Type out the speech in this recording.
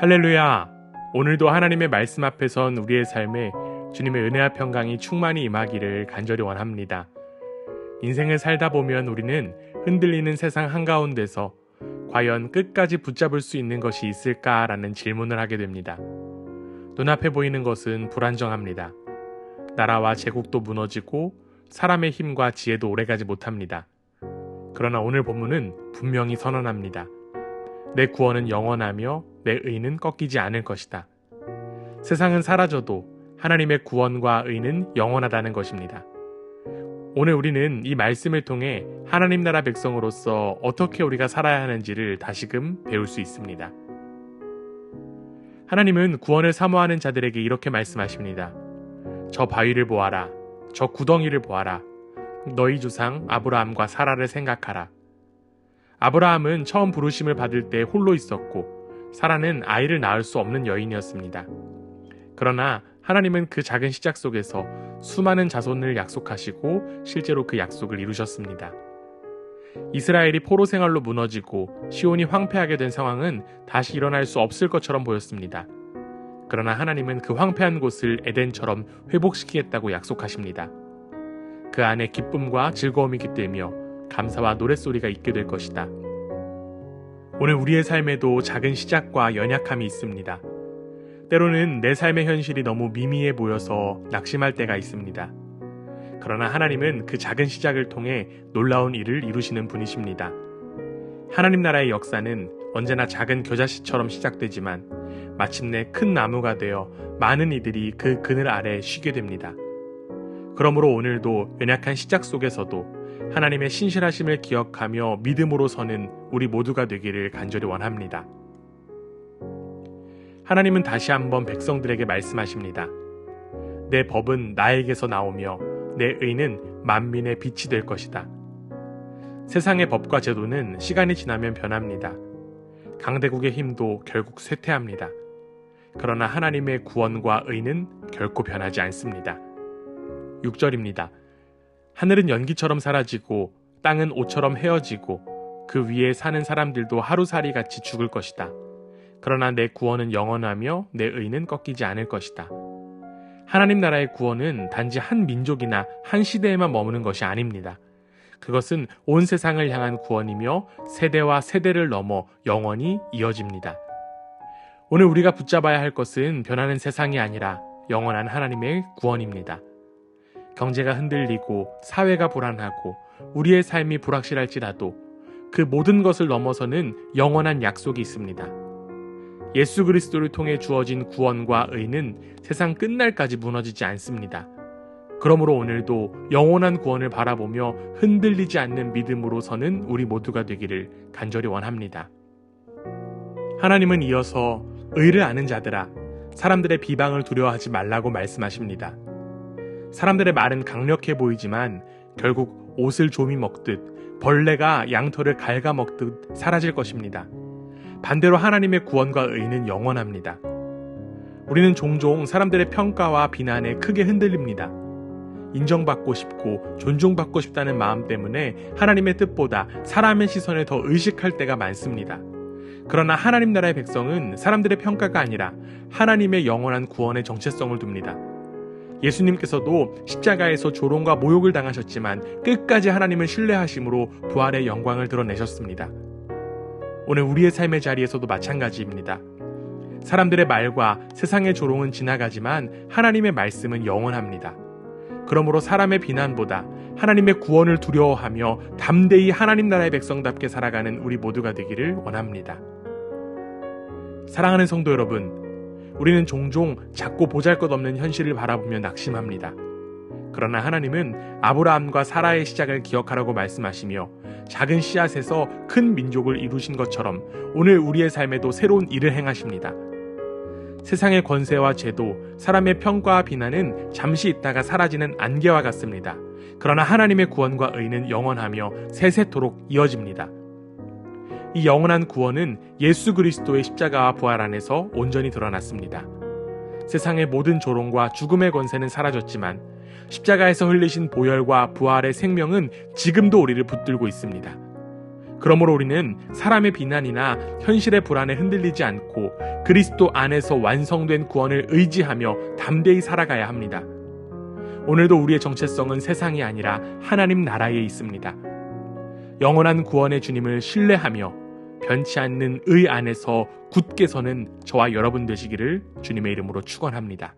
할렐루야! 오늘도 하나님의 말씀 앞에 선 우리의 삶에 주님의 은혜와 평강이 충만히 임하기를 간절히 원합니다. 인생을 살다 보면 우리는 흔들리는 세상 한가운데서 과연 끝까지 붙잡을 수 있는 것이 있을까라는 질문을 하게 됩니다. 눈앞에 보이는 것은 불안정합니다. 나라와 제국도 무너지고 사람의 힘과 지혜도 오래가지 못합니다. 그러나 오늘 본문은 분명히 선언합니다. 내 구원은 영원하며 내 의는 꺾이지 않을 것이다. 세상은 사라져도 하나님의 구원과 의는 영원하다는 것입니다. 오늘 우리는 이 말씀을 통해 하나님 나라 백성으로서 어떻게 우리가 살아야 하는지를 다시금 배울 수 있습니다. 하나님은 구원을 사모하는 자들에게 이렇게 말씀하십니다. 저 바위를 보아라. 저 구덩이를 보아라. 너희 조상 아브라함과 사라를 생각하라. 아브라함은 처음 부르심을 받을 때 홀로 있었고 사라는 아이를 낳을 수 없는 여인이었습니다. 그러나 하나님은 그 작은 시작 속에서 수많은 자손을 약속하시고 실제로 그 약속을 이루셨습니다. 이스라엘이 포로 생활로 무너지고 시온이 황폐하게 된 상황은 다시 일어날 수 없을 것처럼 보였습니다. 그러나 하나님은 그 황폐한 곳을 에덴처럼 회복시키겠다고 약속하십니다. 그 안에 기쁨과 즐거움이 깃들며 감사와 노랫소리가 있게 될 것이다. 오늘 우리의 삶에도 작은 시작과 연약함이 있습니다. 때로는 내 삶의 현실이 너무 미미해 보여서 낙심할 때가 있습니다. 그러나 하나님은 그 작은 시작을 통해 놀라운 일을 이루시는 분이십니다. 하나님 나라의 역사는 언제나 작은 겨자씨처럼 시작되지만 마침내 큰 나무가 되어 많은 이들이 그 그늘 아래 쉬게 됩니다. 그러므로 오늘도 연약한 시작 속에서도 하나님의 신실하심을 기억하며 믿음으로 서는 우리 모두가 되기를 간절히 원합니다. 하나님은 다시 한번 백성들에게 말씀하십니다. 내 법은 나에게서 나오며 내 의는 만민의 빛이 될 것이다. 세상의 법과 제도는 시간이 지나면 변합니다. 강대국의 힘도 결국 쇠퇴합니다. 그러나 하나님의 구원과 의는 결코 변하지 않습니다. 6절입니다. 하늘은 연기처럼 사라지고 땅은 옷처럼 헤어지고 그 위에 사는 사람들도 하루살이 같이 죽을 것이다. 그러나 내 구원은 영원하며 내 의는 꺾이지 않을 것이다. 하나님 나라의 구원은 단지 한 민족이나 한 시대에만 머무는 것이 아닙니다. 그것은 온 세상을 향한 구원이며 세대와 세대를 넘어 영원히 이어집니다. 오늘 우리가 붙잡아야 할 것은 변하는 세상이 아니라 영원한 하나님의 구원입니다. 경제가 흔들리고 사회가 불안하고 우리의 삶이 불확실할지라도 그 모든 것을 넘어서는 영원한 약속이 있습니다. 예수 그리스도를 통해 주어진 구원과 의는 세상 끝날까지 무너지지 않습니다. 그러므로 오늘도 영원한 구원을 바라보며 흔들리지 않는 믿음으로 서는 우리 모두가 되기를 간절히 원합니다. 하나님은 이어서 의를 아는 자들아, 사람들의 비방을 두려워하지 말라고 말씀하십니다. 사람들의 말은 강력해 보이지만 결국 옷을 조미 먹듯 벌레가 양털을 갉아먹듯 사라질 것입니다. 반대로 하나님의 구원과 의는 영원합니다. 우리는 종종 사람들의 평가와 비난에 크게 흔들립니다. 인정받고 싶고 존중받고 싶다는 마음 때문에 하나님의 뜻보다 사람의 시선을 더 의식할 때가 많습니다. 그러나 하나님 나라의 백성은 사람들의 평가가 아니라 하나님의 영원한 구원의 정체성을 둡니다. 예수님께서도 십자가에서 조롱과 모욕을 당하셨지만 끝까지 하나님을 신뢰하심으로 부활의 영광을 드러내셨습니다. 오늘 우리의 삶의 자리에서도 마찬가지입니다. 사람들의 말과 세상의 조롱은 지나가지만 하나님의 말씀은 영원합니다. 그러므로 사람의 비난보다 하나님의 구원을 두려워하며 담대히 하나님 나라의 백성답게 살아가는 우리 모두가 되기를 원합니다. 사랑하는 성도 여러분, 우리는 종종 작고 보잘것없는 현실을 바라보며 낙심합니다. 그러나 하나님은 아브라함과 사라의 시작을 기억하라고 말씀하시며 작은 씨앗에서 큰 민족을 이루신 것처럼 오늘 우리의 삶에도 새로운 일을 행하십니다. 세상의 권세와 제도, 사람의 평가와 비난은 잠시 있다가 사라지는 안개와 같습니다. 그러나 하나님의 구원과 의는 영원하며 세세토록 이어집니다. 이 영원한 구원은 예수 그리스도의 십자가와 부활 안에서 온전히 드러났습니다. 세상의 모든 조롱과 죽음의 권세는 사라졌지만 십자가에서 흘리신 보혈과 부활의 생명은 지금도 우리를 붙들고 있습니다. 그러므로 우리는 사람의 비난이나 현실의 불안에 흔들리지 않고 그리스도 안에서 완성된 구원을 의지하며 담대히 살아가야 합니다. 오늘도 우리의 정체성은 세상이 아니라 하나님 나라에 있습니다. 영원한 구원의 주님을 신뢰하며 변치 않는 의 안에서 굳게 서는 저와 여러분 되시기를 주님의 이름으로 축원합니다.